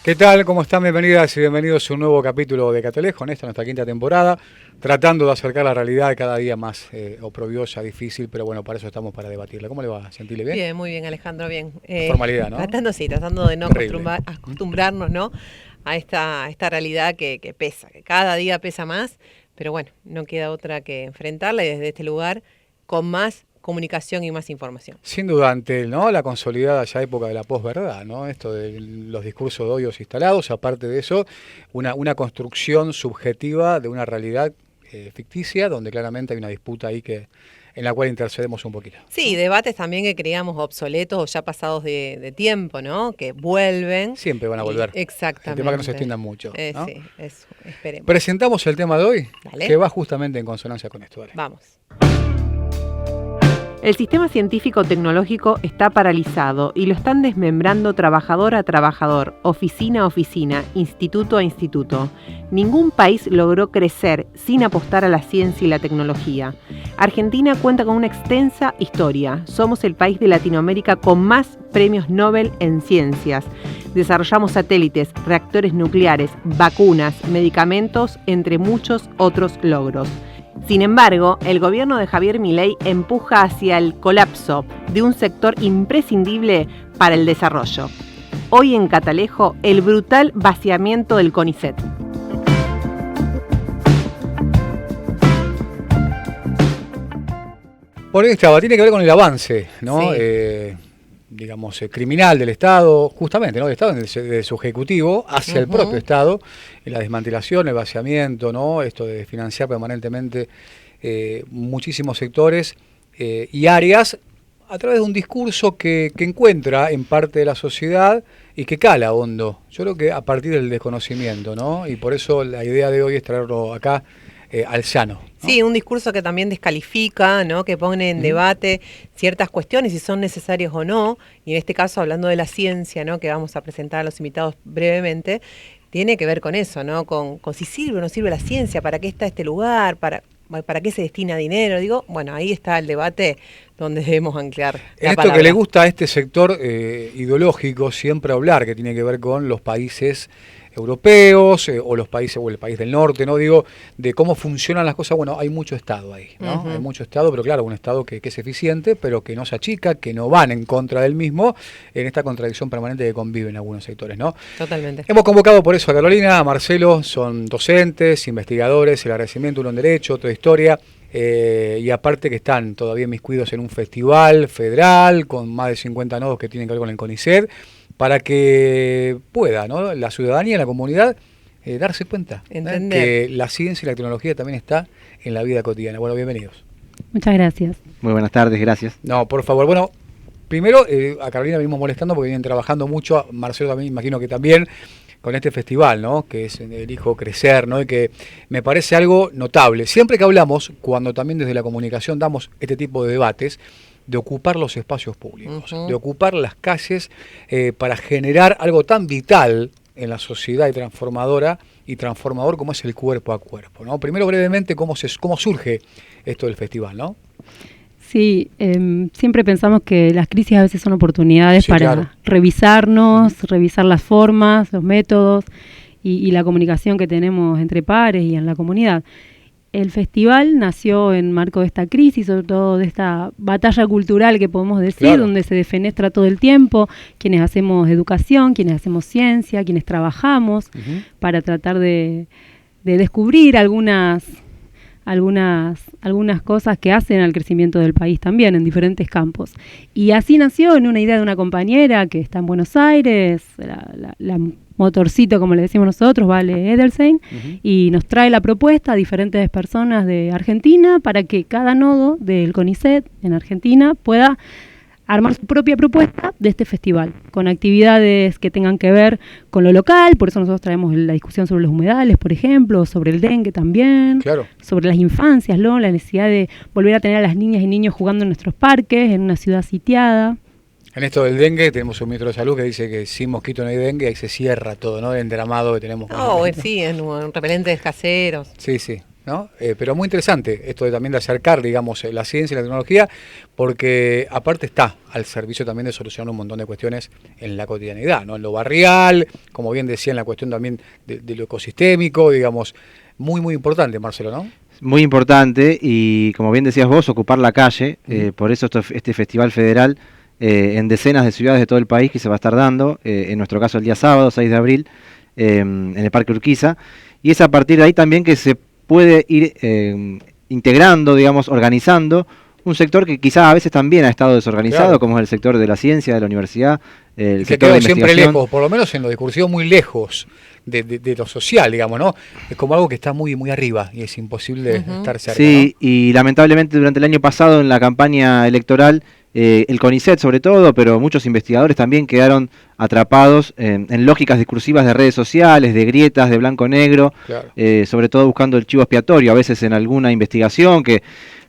¿Qué tal? ¿Cómo están? Bienvenidas y bienvenidos a un nuevo capítulo de Catalejo, en esta nuestra quinta temporada, tratando de acercar la realidad cada día más oprobiosa, difícil, pero bueno, para eso estamos, para debatirla. ¿Cómo le va? ¿Sentirle bien? Bien, muy bien, Alejandro, bien. Formalidad, ¿no? Tratando de no Terrible. acostumbrarnos, ¿no? a esta realidad que pesa, que cada día pesa más, pero bueno, no queda otra que enfrentarla y desde este lugar con más comunicación y más información. Sin duda, ante la consolidada ya época de la posverdad, ¿no? Esto de los discursos de odios instalados, aparte de eso, una construcción subjetiva de una realidad ficticia, donde claramente hay una disputa ahí en la cual intercedemos un poquito. Sí, debates también que creíamos obsoletos o ya pasados de tiempo, ¿no? Que vuelven. Siempre van a volver. Exactamente. El tema que no se extiendan mucho, ¿no? Sí, eso, esperemos. Presentamos el tema de hoy, Dale. que va justamente en consonancia con esto. Dale. Vamos. El sistema científico-tecnológico está paralizado y lo están desmembrando trabajador a trabajador, oficina a oficina, instituto a instituto. Ningún país logró crecer sin apostar a la ciencia y la tecnología. Argentina cuenta con una extensa historia. Somos el país de Latinoamérica con más premios Nobel en ciencias. Desarrollamos satélites, reactores nucleares, vacunas, medicamentos, entre muchos otros logros. Sin embargo, el gobierno de Javier Milei empuja hacia el colapso de un sector imprescindible para el desarrollo. Hoy en Catalejo, el brutal vaciamiento del CONICET. Por esta tiene que ver con el avance, ¿no? Sí. Criminal del Estado, justamente, ¿no? Del Estado, de su ejecutivo, hacia el propio Estado, en la desmantelación, el vaciamiento, ¿no? Esto de financiar permanentemente muchísimos sectores y áreas a través de un discurso que encuentra en parte de la sociedad y que cala hondo. Yo creo que a partir del desconocimiento, ¿no? Y por eso la idea de hoy es traerlo acá al llano, ¿no? Sí, un discurso que también descalifica, ¿no? Que pone en debate ciertas cuestiones, si son necesarias o no, y en este caso hablando de la ciencia, ¿no? Que vamos a presentar a los invitados brevemente, tiene que ver con eso, ¿no? Con si sirve o no sirve la ciencia, para qué está este lugar, para qué se destina dinero. Digo, bueno, ahí está el debate donde debemos anclar la Esto palabra. que le gusta a este sector ideológico siempre hablar, que tiene que ver con los países europeos o los países o el país del norte, ¿no? Digo, de cómo funcionan las cosas. Bueno, hay mucho Estado ahí, ¿no? Hay mucho Estado, pero claro, un Estado que es eficiente, pero que no se achica, que no van en contra del mismo, en esta contradicción permanente que convive en algunos sectores, ¿no? Totalmente. Hemos convocado por eso a Carolina, a Marcelo, son docentes, investigadores, el agradecimiento, uno en Derecho, otro de Historia, y aparte que están todavía inmiscuidos en un festival federal con más de 50 nodos que tienen que ver con el CONICET, para que pueda, ¿no? La ciudadanía, la comunidad, darse cuenta que la ciencia y la tecnología también está en la vida cotidiana. Bueno, bienvenidos. Muchas gracias. Muy buenas tardes, gracias. No, por favor, bueno, primero a Carolina venimos molestando porque vienen trabajando mucho, a Marcelo también, imagino que también, con este festival, ¿no? Que es Elijo Crecer, ¿no? Y que me parece algo notable. Siempre que hablamos, cuando también desde la comunicación damos este tipo de debates, de ocupar los espacios públicos, de ocupar las calles para generar algo tan vital en la sociedad y transformador como es el cuerpo a cuerpo, ¿no? Primero, brevemente, cómo surge esto del festival, ¿no? Sí, siempre pensamos que las crisis a veces son oportunidades para revisarnos, revisar las formas, los métodos y la comunicación que tenemos entre pares y en la comunidad. El festival nació en marco de esta crisis, sobre todo de esta batalla cultural que podemos decir, donde se defenestra todo el tiempo, quienes hacemos educación, quienes hacemos ciencia, quienes trabajamos para tratar de descubrir algunas cosas que hacen al crecimiento del país también en diferentes campos. Y así nació en una idea de una compañera que está en Buenos Aires, la motorcito, como le decimos nosotros, Vale Edelstein, y nos trae la propuesta a diferentes personas de Argentina para que cada nodo del CONICET en Argentina pueda armar su propia propuesta de este festival, con actividades que tengan que ver con lo local. Por eso nosotros traemos la discusión sobre los humedales, por ejemplo, sobre el dengue también, sobre las infancias, ¿no? La necesidad de volver a tener a las niñas y niños jugando en nuestros parques, en una ciudad sitiada. En esto del dengue tenemos un ministro de salud que dice que sin mosquito no hay dengue, ahí se cierra todo, ¿no? El entramado que tenemos. Sí, en repelentes caseros. Sí, sí. ¿no? Pero muy interesante esto de también de acercar, digamos, la ciencia y la tecnología, porque aparte está al servicio también de solucionar un montón de cuestiones en la cotidianidad, ¿no? En lo barrial, como bien decía, en la cuestión también de lo ecosistémico, digamos, muy, muy importante, Marcelo, ¿no? Muy importante y, como bien decías vos, ocupar la calle. Por eso este Festival Federal en decenas de ciudades de todo el país que se va a estar dando, en nuestro caso el día sábado, 6 de abril, en el Parque Urquiza. Y es a partir de ahí también que se puede ir integrando, digamos, organizando un sector que quizás a veces también ha estado desorganizado, claro, como es el sector de la ciencia, de la universidad, el sector de investigación. Siempre lejos, por lo menos en lo discursivo, muy lejos de lo social, digamos, ¿no? Es como algo que está muy, muy arriba y es imposible estar cerca. Sí, ¿no? Y lamentablemente durante el año pasado en la campaña electoral, el CONICET sobre todo, pero muchos investigadores también quedaron atrapados en lógicas discursivas de redes sociales, de grietas, de blanco-negro, claro, sobre todo buscando el chivo expiatorio, a veces en alguna investigación que,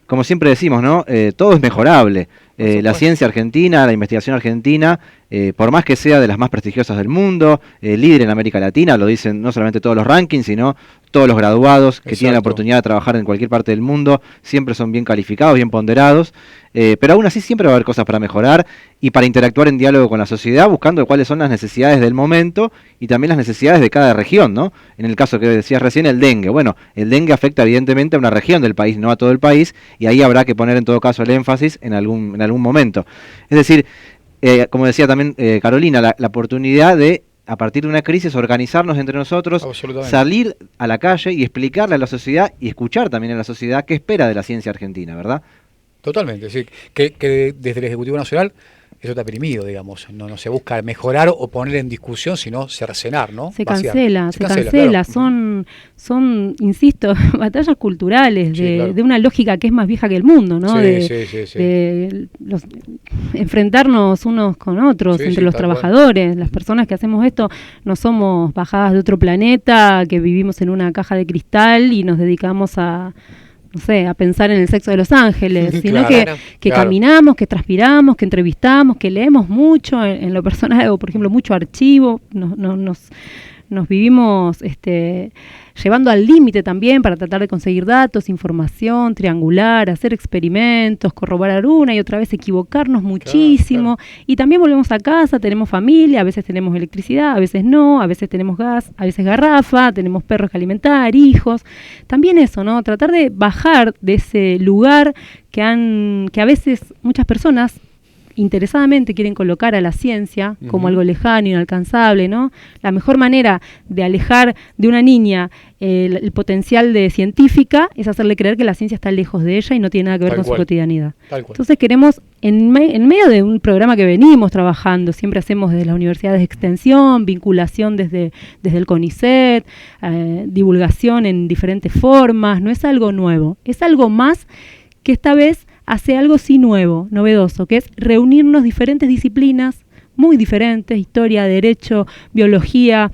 como siempre decimos, ¿no? Todo es mejorable. La ciencia argentina, la investigación argentina, por más que sea de las más prestigiosas del mundo, líder en América Latina, lo dicen no solamente todos los rankings, sino todos los graduados que tienen la oportunidad de trabajar en cualquier parte del mundo, siempre son bien calificados, bien ponderados, pero aún así siempre va a haber cosas para mejorar y para interactuar en diálogo con la sociedad, buscando cuáles son las necesidades del momento y también las necesidades de cada región, ¿no? En el caso que decías recién, el dengue. Bueno, el dengue afecta evidentemente a una región del país, no a todo el país, y ahí habrá que poner en todo caso el énfasis en algún momento. Es decir, como decía también Carolina, la oportunidad de, a partir de una crisis, organizarnos entre nosotros, salir a la calle y explicarle a la sociedad y escuchar también a la sociedad qué espera de la ciencia argentina, ¿verdad? Totalmente, sí. Que desde el Ejecutivo Nacional eso está perimido, digamos. No se busca mejorar o poner en discusión, sino cercenar, ¿no? Se cancela. Claro. Son, insisto, batallas culturales de una lógica que es más vieja que el mundo, ¿no? De enfrentarnos unos con otros, entre los trabajadores. Las personas que hacemos esto no somos bajadas de otro planeta, que vivimos en una caja de cristal y nos dedicamos a pensar en el sexo de los ángeles, sino que caminamos, que transpiramos, que entrevistamos, que leemos mucho en lo personal, o por ejemplo mucho archivo, nos vivimos llevando al límite también para tratar de conseguir datos, información, triangular, hacer experimentos, corroborar una y otra vez, equivocarnos muchísimo, y también volvemos a casa, tenemos familia, a veces tenemos electricidad, a veces no, a veces tenemos gas, a veces garrafa, tenemos perros que alimentar, hijos, también eso, ¿no? Tratar de bajar de ese lugar que a veces muchas personas interesadamente quieren colocar a la ciencia como algo lejano, inalcanzable, ¿no? La mejor manera de alejar de una niña el potencial de científica es hacerle creer que la ciencia está lejos de ella y no tiene nada que ver con su cotidianidad. Entonces queremos, en medio de un programa que venimos trabajando, siempre hacemos desde las universidades de extensión, vinculación desde el CONICET, divulgación en diferentes formas, no es algo nuevo, es algo más que esta vez hace algo sí nuevo, novedoso, que es reunirnos diferentes disciplinas muy diferentes, historia, derecho, biología,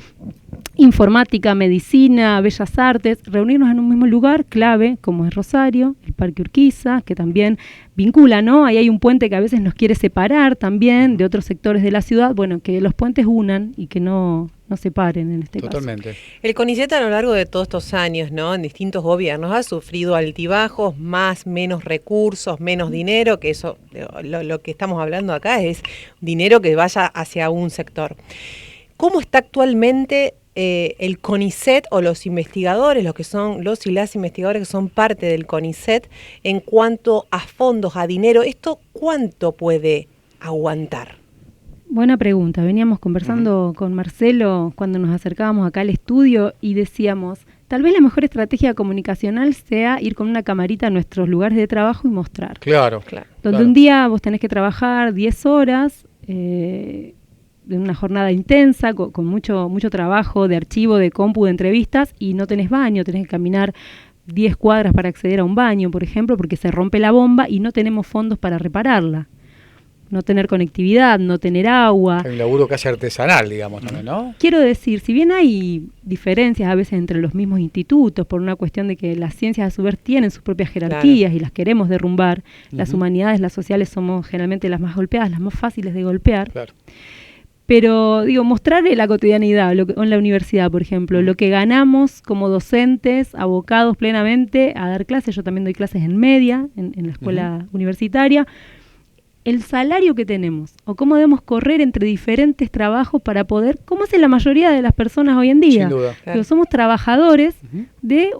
informática, medicina, bellas artes, reunirnos en un mismo lugar clave, como es Rosario, el Parque Urquiza, que también vincula, ¿no? Ahí hay un puente que a veces nos quiere separar también de otros sectores de la ciudad, bueno, que los puentes unan y que no separen en este caso. El CONICET a lo largo de todos estos años, ¿no? En distintos gobiernos ha sufrido altibajos, menos recursos, menos dinero, que eso, lo que estamos hablando acá es dinero que vaya hacia un sector. ¿Cómo está actualmente el CONICET o los investigadores, los y las investigadores que son parte del CONICET en cuanto a fondos, a dinero? ¿Esto cuánto puede aguantar? Buena pregunta. Veníamos conversando con Marcelo cuando nos acercábamos acá al estudio y decíamos, tal vez la mejor estrategia comunicacional sea ir con una camarita a nuestros lugares de trabajo y mostrar. Claro. Donde un día vos tenés que trabajar 10 horas, de una jornada intensa, con mucho trabajo de archivo, de compu, de entrevistas, y no tenés baño, tenés que caminar 10 cuadras para acceder a un baño, por ejemplo, porque se rompe la bomba y no tenemos fondos para repararla. No tener conectividad, no tener agua. Hay un laburo casi artesanal, digamos, también, ¿no? Quiero decir, si bien hay diferencias a veces entre los mismos institutos, por una cuestión de que las ciencias a su vez tienen sus propias jerarquías y las queremos derrumbar, las humanidades, las sociales somos generalmente las más golpeadas, las más fáciles de golpear. Pero, digo, mostrar la cotidianidad en la universidad, por ejemplo, lo que ganamos como docentes, abocados plenamente a dar clases. Yo también doy clases en media, en la escuela universitaria. El salario que tenemos, o cómo debemos correr entre diferentes trabajos para poder, como hace la mayoría de las personas hoy en día. Sin duda. Digo, somos trabajadores de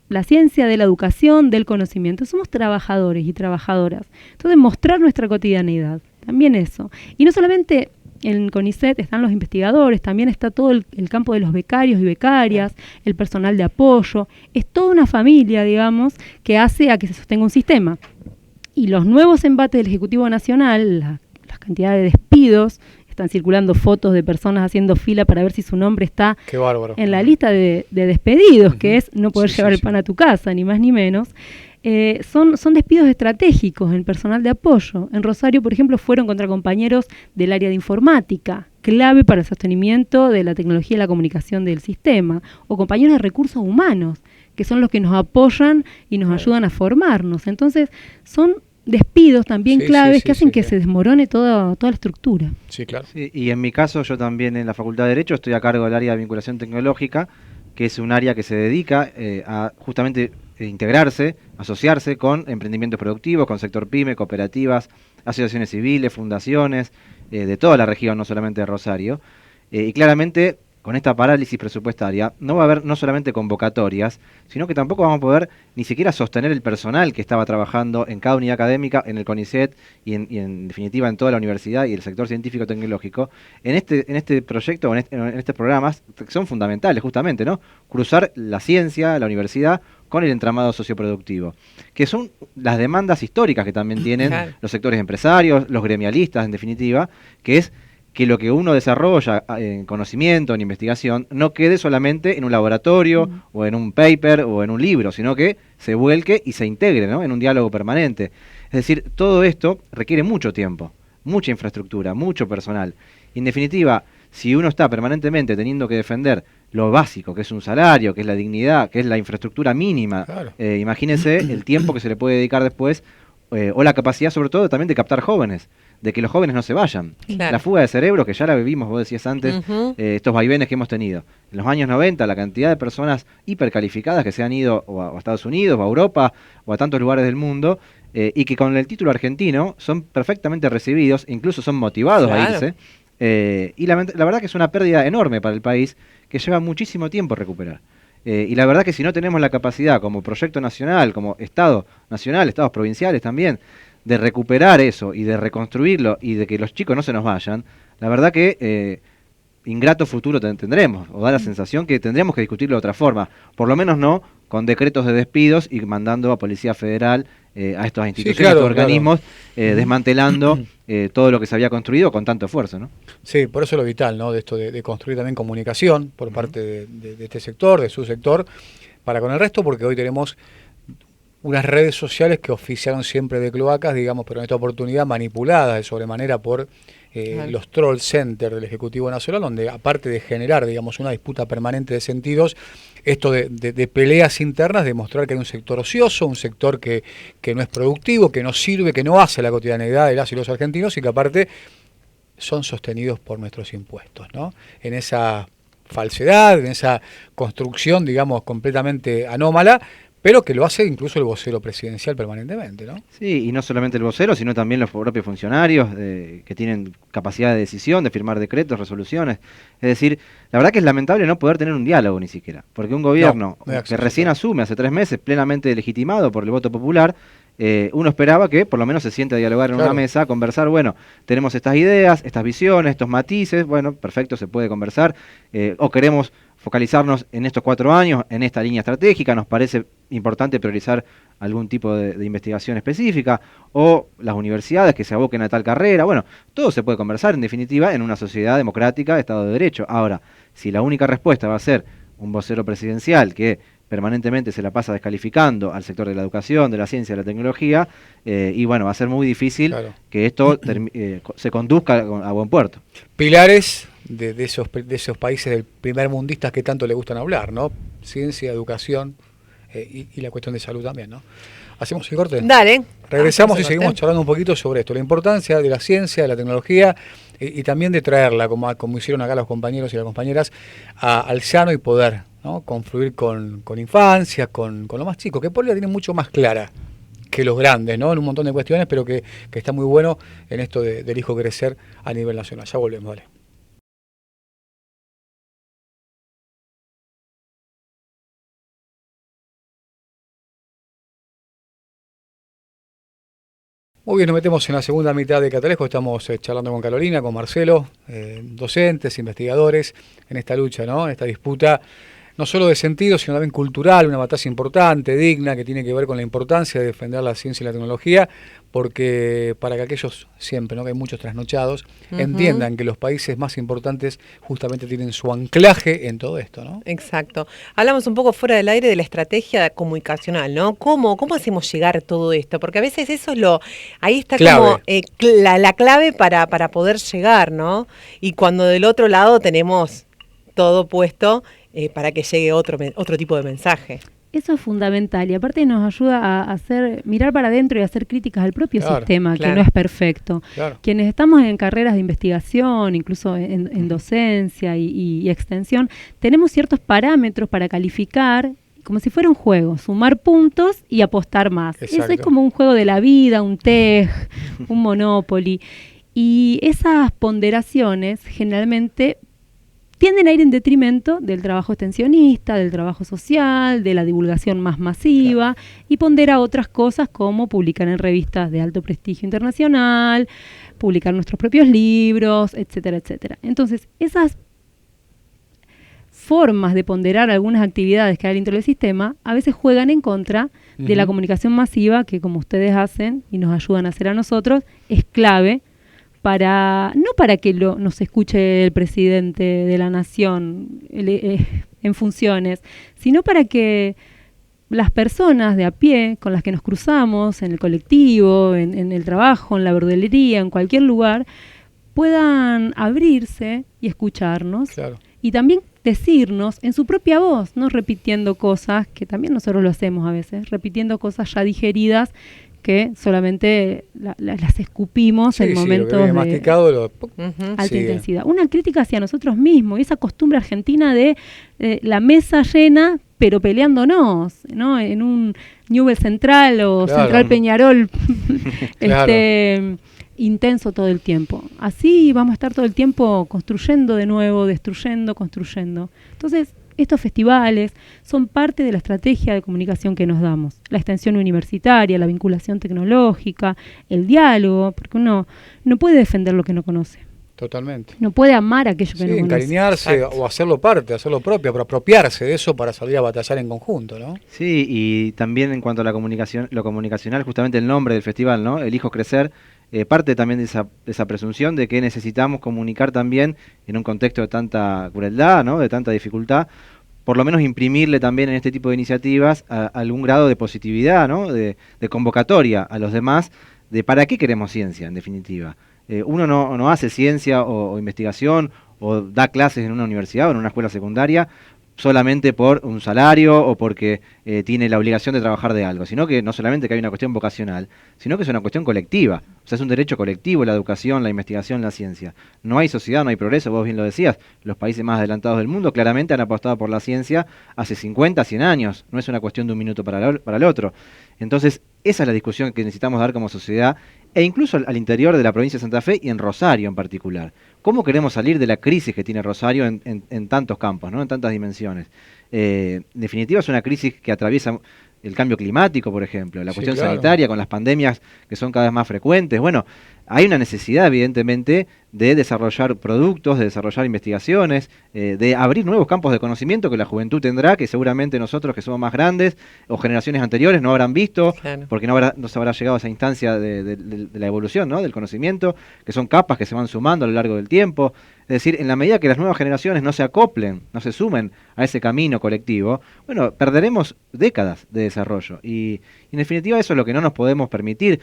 la ciencia, de la educación, del conocimiento. Somos trabajadores y trabajadoras. Entonces, mostrar nuestra cotidianidad, también eso. Y no solamente en CONICET están los investigadores, también está todo el campo de los becarios y becarias, el personal de apoyo. Es toda una familia, digamos, que hace a que se sostenga un sistema. Y los nuevos embates del Ejecutivo Nacional, las cantidades de despidos, están circulando fotos de personas haciendo fila para ver si su nombre está en la lista de despedidos, que es no poder llevar el pan a tu casa, ni más ni menos. Son despidos estratégicos en personal de apoyo. En Rosario, por ejemplo, fueron contra compañeros del área de informática, clave para el sostenimiento de la tecnología y la comunicación del sistema, o compañeros de recursos humanos, que son los que nos apoyan y nos ayudan a formarnos. Entonces, son despidos también claves que hacen que se desmorone toda la estructura. Sí, claro. Sí, y en mi caso, yo también en la Facultad de Derecho estoy a cargo del área de vinculación tecnológica, que es un área que se dedica a justamente integrarse, asociarse con emprendimientos productivos, con sector PYME, cooperativas, asociaciones civiles, fundaciones, de toda la región, no solamente de Rosario. Y claramente, con esta parálisis presupuestaria, no va a haber no solamente convocatorias, sino que tampoco vamos a poder ni siquiera sostener el personal que estaba trabajando en cada unidad académica, en el CONICET y en definitiva en toda la universidad y el sector científico-tecnológico, en este proyecto, en estos programas, que son fundamentales justamente, ¿no? Cruzar la ciencia, la universidad, con el entramado socioproductivo, que son las demandas históricas que también tienen los sectores empresarios, los gremialistas, en definitiva, que es que lo que uno desarrolla en conocimiento, en investigación, no quede solamente en un laboratorio o en un paper o en un libro, sino que se vuelque y se integre, ¿no? En un diálogo permanente. Es decir, todo esto requiere mucho tiempo, mucha infraestructura, mucho personal. Y en definitiva, si uno está permanentemente teniendo que defender lo básico, que es un salario, que es la dignidad, que es la infraestructura mínima, imagínense el tiempo que se le puede dedicar después, o la capacidad sobre todo también de captar jóvenes, de que los jóvenes no se vayan. La fuga de cerebros, que ya la vivimos, vos decías antes, estos vaivenes que hemos tenido. En los años 90, la cantidad de personas hipercalificadas que se han ido o a Estados Unidos, o a Europa, o a tantos lugares del mundo, y que con el título argentino son perfectamente recibidos, incluso son motivados a irse. Y la verdad que es una pérdida enorme para el país, que lleva muchísimo tiempo recuperar. Y la verdad que si no tenemos la capacidad como proyecto nacional, como Estado nacional, Estados provinciales también, de recuperar eso y de reconstruirlo y de que los chicos no se nos vayan, la verdad que ingrato futuro tendremos, o da la sensación que tendremos que discutirlo de otra forma, por lo menos no con decretos de despidos y mandando a Policía Federal, a estas instituciones, a estos organismos, desmantelando todo lo que se había construido con tanto esfuerzo, ¿no? Sí, por eso es lo vital, ¿no? De esto de construir también comunicación por parte de este sector, de su sector, para con el resto, porque hoy tenemos unas redes sociales que oficiaron siempre de cloacas, digamos, pero en esta oportunidad manipuladas de sobremanera por los troll centers del Ejecutivo Nacional, donde aparte de generar, digamos, una disputa permanente de sentidos, esto de peleas internas, de mostrar que hay un sector ocioso, un sector que no es productivo, que no sirve, que no hace la cotidianidad de las y los argentinos, y que aparte son sostenidos por nuestros impuestos, ¿no? En esa falsedad, en esa construcción, digamos, completamente anómala, pero que lo hace incluso el vocero presidencial permanentemente, ¿no? Sí, y no solamente el vocero, sino también los propios funcionarios que tienen capacidad de decisión, de firmar decretos, resoluciones. Es decir, la verdad que es lamentable no poder tener un diálogo ni siquiera, porque un gobierno que recién asume hace 3 meses, plenamente legitimado por el voto popular, uno esperaba que por lo menos se siente a dialogar en una mesa, a conversar, bueno, tenemos estas ideas, estas visiones, estos matices, bueno, perfecto, se puede conversar, o queremos focalizarnos en estos 4 años, en esta línea estratégica, nos parece importante priorizar algún tipo de investigación específica, o las universidades que se aboquen a tal carrera, bueno, todo se puede conversar en definitiva en una sociedad democrática, Estado de Derecho. Ahora, si la única respuesta va a ser un vocero presidencial que permanentemente se la pasa descalificando al sector de la educación, de la ciencia, de la tecnología, y bueno, va a ser muy difícil que esto se conduzca a buen puerto. Pilares de esos países del primer mundistas que tanto le gustan hablar, ¿no? Ciencia, educación y la cuestión de salud también, ¿no? ¿Hacemos el corte? Dale. Regresamos y seguimos charlando un poquito sobre esto, la importancia de la ciencia, de la tecnología y también de traerla, como hicieron acá los compañeros y las compañeras, al llano y poder, ¿no? Confluir con infancias, con lo más chico, que por ahí la tienen mucho más clara que los grandes, ¿no? En un montón de cuestiones, pero que está muy bueno en esto del hijo crecer a nivel nacional. Ya volvemos, dale. Muy bien, nos metemos en la segunda mitad de Catalejo. Estamos charlando con Carolina, con Marcelo, docentes, investigadores, en esta lucha, ¿no? En esta disputa, no solo de sentido, sino también cultural, una batalla importante, digna, que tiene que ver con la importancia de defender la ciencia y la tecnología, porque para que aquellos siempre, ¿no? Que hay muchos trasnochados, entiendan que los países más importantes justamente tienen su anclaje en todo esto, ¿no? Exacto. Hablamos un poco fuera del aire de la estrategia comunicacional, ¿no? ¿Cómo hacemos llegar todo esto? Porque a veces eso es ahí está clave. Como la clave para poder llegar, ¿no? Y cuando del otro lado tenemos todo puesto para que llegue otro tipo de mensaje. Eso es fundamental y aparte nos ayuda a mirar para adentro y a hacer críticas al propio sistema, que no es perfecto. Claro. Quienes estamos en carreras de investigación, incluso en docencia y extensión, tenemos ciertos parámetros para calificar, como si fuera un juego, sumar puntos y apostar más. Exacto. Eso es como un juego de la vida, un TEG, un Monopoly. Y esas ponderaciones generalmente tienden a ir en detrimento del trabajo extensionista, del trabajo social, de la divulgación más masiva, y pondera otras cosas como publicar en revistas de alto prestigio internacional, publicar nuestros propios libros, etcétera, etcétera. Entonces, esas formas de ponderar algunas actividades que hay dentro del sistema a veces juegan en contra de la comunicación masiva que, como ustedes hacen y nos ayudan a hacer a nosotros, es clave no para que nos escuche el presidente de la nación en funciones, sino para que las personas de a pie con las que nos cruzamos en el colectivo, en el trabajo, en la verdulería, en cualquier lugar, puedan abrirse y escucharnos. Claro. Y también decirnos en su propia voz, no repitiendo cosas, que también nosotros lo hacemos a veces, repitiendo cosas ya digeridas que solamente las escupimos en momentos de alta intensidad. Una crítica hacia nosotros mismos, y esa costumbre argentina de la mesa llena, pero peleándonos, ¿no? En un Newell Central o Central Peñarol intenso todo el tiempo. Así vamos a estar todo el tiempo construyendo de nuevo, destruyendo, construyendo. Entonces, estos festivales son parte de la estrategia de comunicación que nos damos. La extensión universitaria, la vinculación tecnológica, el diálogo, porque uno no puede defender lo que no conoce. Totalmente. No puede amar aquello que no conoce. Encariñarse o hacerlo parte, hacerlo propio, pero apropiarse de eso para salir a batallar en conjunto, ¿no? Sí, y también en cuanto a la comunicación, lo comunicacional, justamente el nombre del festival, ¿no? El hijo crecer, parte también de esa presunción de que necesitamos comunicar también en un contexto de tanta crueldad, ¿no? De tanta dificultad, por lo menos imprimirle también en este tipo de iniciativas algún grado de positividad, ¿no? De convocatoria a los demás de para qué queremos ciencia, en definitiva. Uno no hace ciencia o investigación o da clases en una universidad o en una escuela secundaria solamente por un salario o porque tiene la obligación de trabajar de algo, sino que no solamente que hay una cuestión vocacional, sino que es una cuestión colectiva. O sea, es un derecho colectivo la educación, la investigación, la ciencia. No hay sociedad, no hay progreso, vos bien lo decías. Los países más adelantados del mundo claramente han apostado por la ciencia hace 50, 100 años. No es una cuestión de un minuto para el otro. Entonces, esa es la discusión que necesitamos dar como sociedad, e incluso al interior de la provincia de Santa Fe y en Rosario en particular. ¿Cómo queremos salir de la crisis que tiene Rosario en tantos campos, ¿no? En tantas dimensiones? En definitiva, es una crisis que atraviesa el cambio climático, por ejemplo, la cuestión sanitaria, con las pandemias que son cada vez más frecuentes. Bueno, hay una necesidad, evidentemente, de desarrollar productos, de desarrollar investigaciones, de abrir nuevos campos de conocimiento que la juventud tendrá, que seguramente nosotros que somos más grandes o generaciones anteriores no habrán visto, porque no se habrá llegado a esa instancia de la evolución, ¿no? Del conocimiento, que son capas que se van sumando a lo largo del tiempo. Es decir, en la medida que las nuevas generaciones no se acoplen, no se sumen a ese camino colectivo, bueno, perderemos décadas de desarrollo. Y en definitiva eso es lo que no nos podemos permitir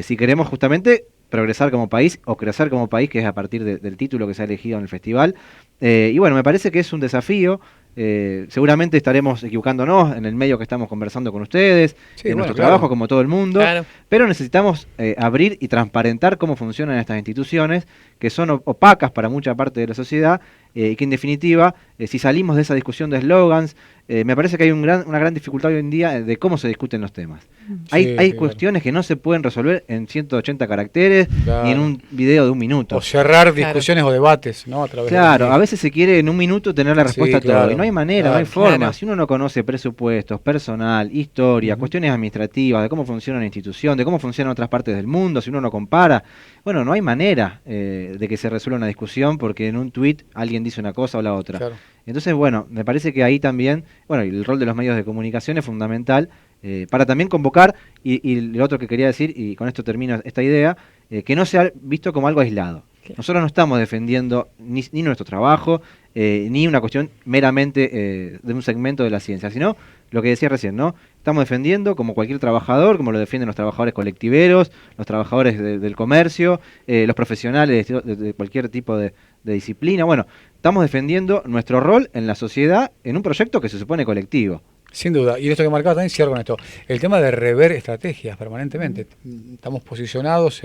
si queremos justamente progresar como país o crecer como país, que es a partir del título que se ha elegido en el festival. Y bueno, me parece que es un desafío Seguramente estaremos equivocándonos en el medio que estamos conversando con ustedes, Sí, en bueno, nuestro claro. trabajo como todo el mundo, Claro. pero necesitamos abrir y transparentar cómo funcionan estas instituciones que son opacas para mucha parte de la sociedad y que en definitiva, si salimos de esa discusión de eslogans, me parece que hay una gran dificultad hoy en día de cómo se discuten los temas. Hay claro. cuestiones que no se pueden resolver en 180 caracteres Claro. ni en un video de un minuto. O cerrar Claro. discusiones o debates, ¿no? A través Claro, de... a veces se quiere en un minuto tener la respuesta a todo, claro, y no hay manera, claro. no hay forma. Claro. Si uno no conoce presupuestos, personal, historia, cuestiones administrativas, de cómo funciona una institución, de cómo funciona en otras partes del mundo, si uno no compara, bueno, no hay manera de que se resuelva una discusión porque en un tuit alguien dice una cosa o la otra. Claro. Entonces, bueno, me parece que ahí también, bueno, y el rol de los medios de comunicación es fundamental para también convocar, y lo otro que quería decir, y con esto termino esta idea, que no sea visto como algo aislado. Nosotros no estamos defendiendo ni nuestro trabajo, ni una cuestión meramente de un segmento de la ciencia, sino lo que decía recién, ¿no? Estamos defendiendo como cualquier trabajador, como lo defienden los trabajadores colectiveros, los trabajadores del comercio, los profesionales de cualquier tipo de disciplina. Bueno, estamos defendiendo nuestro rol en la sociedad en un proyecto que se supone colectivo. Sin duda, y esto que marcaba también, cierro con esto, el tema de rever estrategias permanentemente. Estamos posicionados,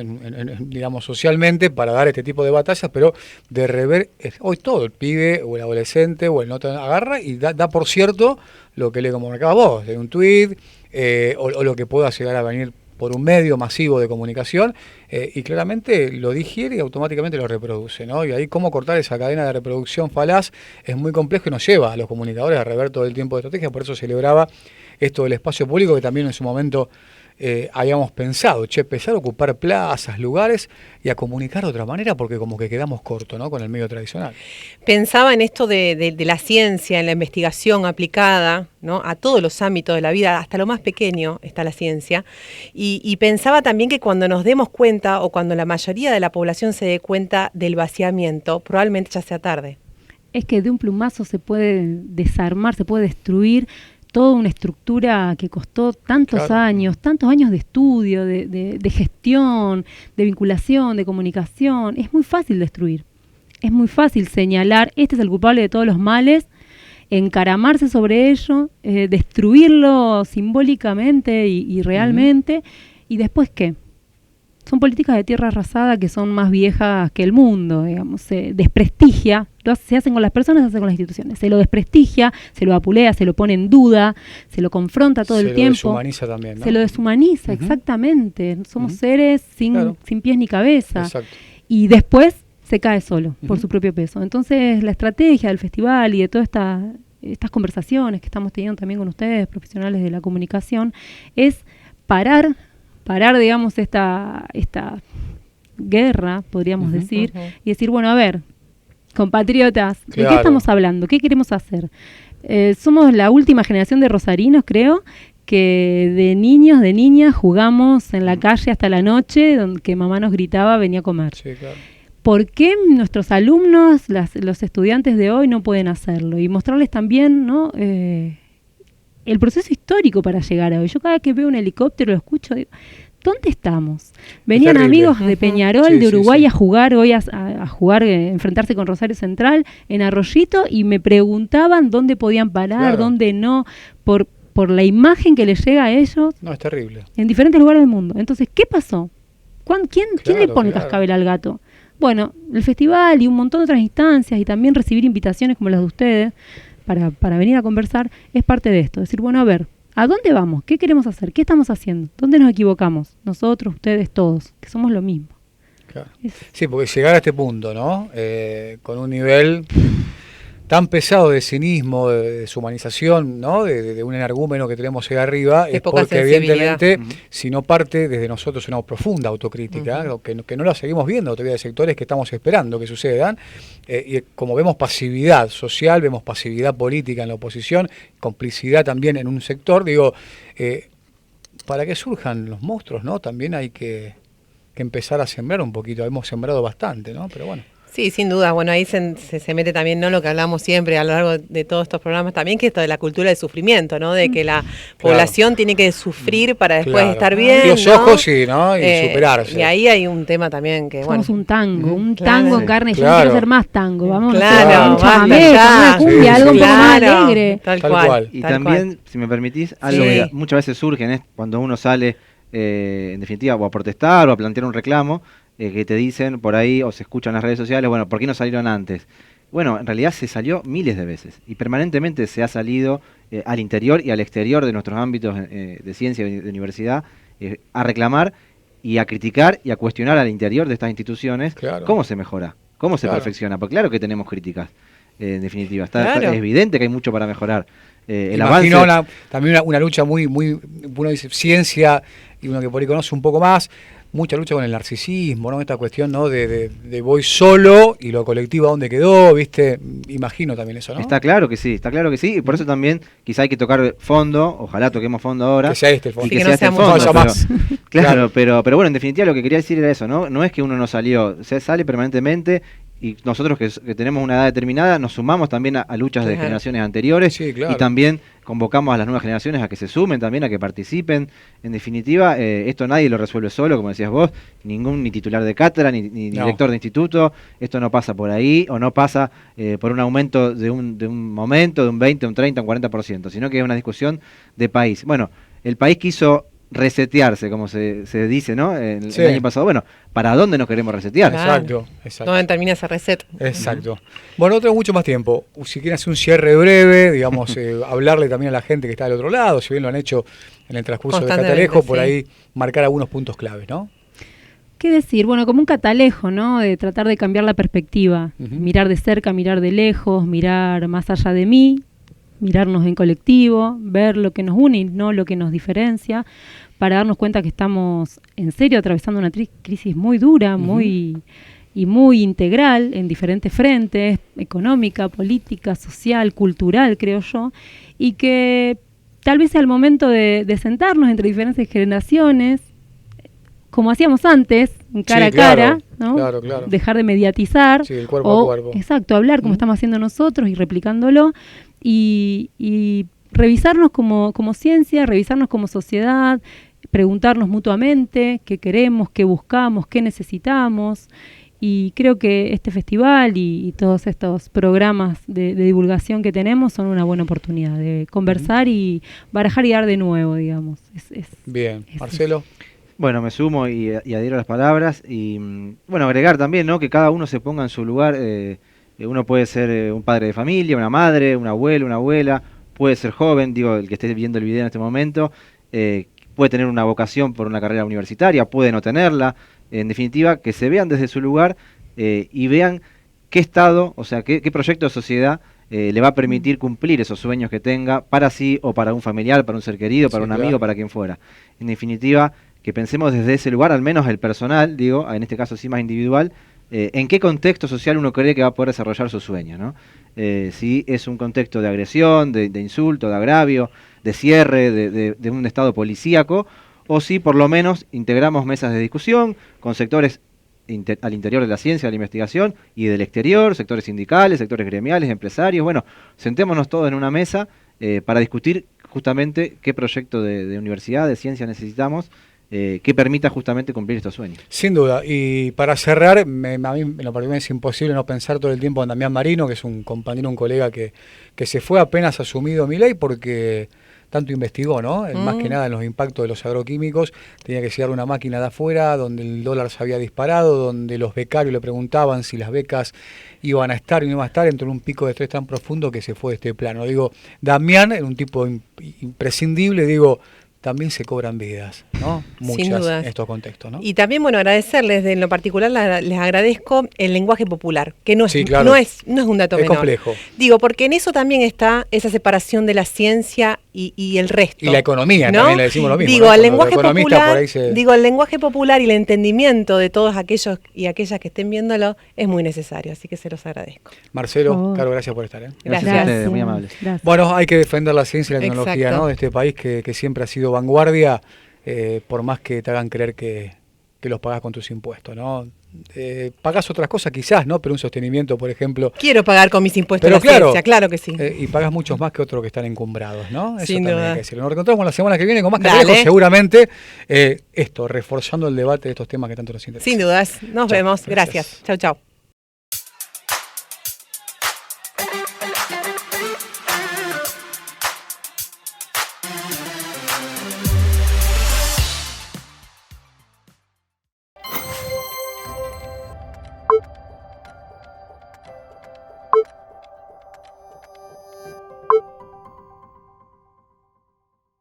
digamos, socialmente para dar este tipo de batallas, pero de rever, hoy todo, el pibe o el adolescente o el nota agarra y da por cierto lo que le comunicaba vos, de un tuit, o lo que pueda llegar a venir por un medio masivo de comunicación, y claramente lo digiere y automáticamente lo reproduce, ¿no? Y ahí cómo cortar esa cadena de reproducción falaz es muy complejo y nos lleva a los comunicadores a rever todo el tiempo de estrategia. Por eso celebraba esto del espacio público, que también en su momento habíamos pensado, empezar a ocupar plazas, lugares y a comunicar de otra manera, porque como que quedamos cortos, ¿no? Con el medio tradicional. Pensaba en esto de la ciencia, en la investigación aplicada, ¿no? A todos los ámbitos de la vida, hasta lo más pequeño está la ciencia, y pensaba también que cuando nos demos cuenta, o cuando la mayoría de la población se dé cuenta del vaciamiento, probablemente ya sea tarde. Es que de un plumazo se puede desarmar, se puede destruir toda una estructura que costó tantos años de estudio, de gestión, de vinculación, de comunicación. Es muy fácil destruir, es muy fácil señalar, este es el culpable de todos los males, encaramarse sobre ello, destruirlo simbólicamente y realmente, y después ¿qué? Son políticas de tierra arrasada que son más viejas que el mundo, digamos, se desprestigia, se hacen con las personas, se hacen con las instituciones, se lo desprestigia, se lo apulea, se lo pone en duda, se lo confronta todo el tiempo. Se lo deshumaniza también, ¿no? Se lo deshumaniza, exactamente. Somos seres sin pies ni cabeza. Exacto. Y después se cae solo por su propio peso. Entonces la estrategia del festival y de todas estas conversaciones que estamos teniendo también con ustedes, profesionales de la comunicación, es parar, digamos, esta guerra, podríamos decir, y decir, bueno, a ver, compatriotas, ¿de qué estamos hablando? ¿Qué queremos hacer? Somos la última generación de rosarinos, creo, que de niños, de niñas, jugamos en la calle hasta la noche, donde que mamá nos gritaba, venía a comer. Sí, claro. ¿Por qué nuestros alumnos, los estudiantes de hoy no pueden hacerlo? Y mostrarles también, ¿no? El proceso histórico para llegar a hoy. Yo cada vez que veo un helicóptero, lo escucho, digo, ¿dónde estamos? Venían amigos de Peñarol, de Uruguay, a jugar hoy, a jugar, enfrentarse con Rosario Central en Arroyito, y me preguntaban dónde podían parar, dónde no, por la imagen que les llega a ellos. No, es terrible. En diferentes lugares del mundo. Entonces, ¿qué pasó? ¿Quién le pone el cascabel al gato? Bueno, el festival y un montón de otras instancias, y también recibir invitaciones como las de ustedes para venir a conversar, es parte de esto. Decir, bueno, a ver, ¿a dónde vamos? ¿Qué queremos hacer? ¿Qué estamos haciendo? ¿Dónde nos equivocamos? Nosotros, ustedes, todos, que somos lo mismo. Claro. Sí, porque llegar a este punto, ¿no? Con un nivel tan pesado de cinismo, de deshumanización, ¿no? De un energúmeno que tenemos ahí arriba, es porque evidentemente, si no parte desde nosotros una profunda autocrítica, que no la seguimos viendo todavía de sectores que estamos esperando que sucedan, y como vemos pasividad social, vemos pasividad política en la oposición, complicidad también en un sector, digo, para que surjan los monstruos, ¿no? También hay que empezar a sembrar un poquito, hemos sembrado bastante, ¿no? Pero bueno. Sí, sin duda. Bueno, ahí se mete también, ¿no?, lo que hablamos siempre a lo largo de todos estos programas también, que esto de la cultura del sufrimiento, ¿no? De que la población tiene que sufrir para después estar bien, los ¿no? ojos, sí, ¿no? Y superarse. Y ahí hay un tema también que, Somos bueno. un tango en carne. Yo no quiero hacer más tango. Vamos a hacer un basta chamamé, ya. una cumbia, algo un poco más alegre. Tal Tal cual. cual. Y tal también, cual. si me permitís, algo que muchas veces surge cuando uno sale, en definitiva, o a protestar o a plantear un reclamo, que te dicen por ahí o se escuchan en las redes sociales, bueno, ¿por qué no salieron antes? Bueno, en realidad se salió miles de veces y permanentemente se ha salido al interior y al exterior de nuestros ámbitos de ciencia y de universidad a reclamar y a criticar y a cuestionar al interior de estas instituciones cómo se mejora, cómo se perfecciona, porque claro que tenemos críticas, en definitiva, es evidente que hay mucho para mejorar. El avance... también una lucha muy, uno dice ciencia y uno que por ahí conoce un poco más, mucha lucha con el narcisismo, ¿no? Esta cuestión, ¿no? de voy solo y lo colectivo a dónde quedó, ¿viste? Imagino también eso, ¿no? Está claro que sí, y por eso también quizá hay que tocar fondo, ojalá toquemos fondo ahora. Que sea este el fondo. Y que sea este el fondo, fondo, más. Claro, pero bueno, en definitiva lo que quería decir era eso, ¿no? No es que uno no salió, se sale permanentemente y nosotros que tenemos una edad determinada nos sumamos también a luchas de generaciones anteriores y también convocamos a las nuevas generaciones a que se sumen también, a que participen. En definitiva, esto nadie lo resuelve solo, como decías vos, ni titular de cátedra, ni director de instituto, esto no pasa por ahí, o no pasa por un aumento de un momento, de un 20, un 30, un 40%, sino que es una discusión de país. Bueno, el país quiso resetearse, como se dice, ¿no? El año pasado. Bueno, ¿para dónde nos queremos resetear? Exacto. ¿Dónde termina ese reset? Exacto. Bueno, no tengo mucho más tiempo. Si quieren hacer un cierre breve, digamos, hablarle también a la gente que está del otro lado, si bien lo han hecho en el transcurso de Catalejo, por ahí marcar algunos puntos claves, ¿no? ¿Qué decir? Bueno, como un catalejo, ¿no? De tratar de cambiar la perspectiva, mirar de cerca, mirar de lejos, mirar más allá de mí, mirarnos en colectivo, ver lo que nos une y no lo que nos diferencia, para darnos cuenta que estamos en serio atravesando una crisis muy dura, muy integral en diferentes frentes, económica, política, social, cultural, creo yo, y que tal vez sea el momento de sentarnos entre diferentes generaciones, como hacíamos antes, cara a cara, ¿no? Claro. Dejar de mediatizar, el cuerpo a cuerpo. Exacto, hablar como estamos haciendo nosotros y replicándolo, y revisarnos como ciencia, revisarnos como sociedad, preguntarnos mutuamente qué queremos, qué buscamos, qué necesitamos. Y creo que este festival y todos estos programas de divulgación que tenemos son una buena oportunidad de conversar y barajar y dar de nuevo, digamos. Bien. Marcelo. Bueno, me sumo y adhiero a las palabras y bueno, agregar también, ¿no? Que cada uno se ponga en su lugar. Uno puede ser un padre de familia, una madre, un abuelo, una abuela, puede ser joven, digo, el que esté viendo el video en este momento, puede tener una vocación por una carrera universitaria, puede no tenerla. En definitiva, que se vean desde su lugar y vean qué estado, o sea, qué proyecto de sociedad le va a permitir cumplir esos sueños que tenga para sí o para un familiar, para un ser querido, para un amigo, para quien fuera. En definitiva, que pensemos desde ese lugar, al menos el personal, digo, en este caso sí más individual, en qué contexto social uno cree que va a poder desarrollar su sueño, ¿no? Si es un contexto de agresión, de insulto, de agravio, de cierre, de un estado policíaco, o si por lo menos integramos mesas de discusión con sectores al interior de la ciencia, de la investigación y del exterior, sectores sindicales, sectores gremiales, empresarios. Bueno, sentémonos todos en una mesa para discutir justamente qué proyecto de universidad, de ciencia necesitamos, que permita justamente cumplir estos sueños. Sin duda, y para cerrar, a mí en lo particular es imposible no pensar todo el tiempo en Damián Marino, que es un compañero, un colega que se fue apenas asumido Milei porque tanto investigó, ¿no? Más que nada en los impactos de los agroquímicos, tenía que llegar una máquina de afuera donde el dólar se había disparado, donde los becarios le preguntaban si las becas iban a estar y no iban a estar, entró en un pico de estrés tan profundo que se fue de este plano. Digo, Damián era un tipo imprescindible, digo, también se cobran vidas, ¿no? Muchas en estos contextos, ¿no? Y también, bueno, agradecerles, en lo particular les agradezco el lenguaje popular, que no es un dato menor. Es complejo. Digo, porque en eso también está esa separación de la ciencia y el resto. Y la economía, ¿no? También le decimos lo mismo. Digo, ¿no? el lenguaje popular y el entendimiento de todos aquellos y aquellas que estén viéndolo es muy necesario, así que se los agradezco. Marcelo, Caro, gracias por estar. Gracias a ustedes, muy amables. Gracias. Bueno, hay que defender la ciencia y la tecnología, ¿no? De este país que siempre ha sido vanguardia, por más que te hagan creer que los pagás con tus impuestos, ¿no? pagás otras cosas quizás, ¿no? Pero un sostenimiento, por ejemplo. Quiero pagar con mis impuestos Pero la ciencia, claro que sí. Y pagas muchos más que otros que están encumbrados, ¿no? Eso Sin también duda. hay que decirlo. Nos reencontramos la semana que viene con más Dale. Canalejo, seguramente. Reforzando el debate de estos temas que tanto nos interesan. Sin dudas. Nos Chao. vemos. Gracias. Gracias. Chau, chau.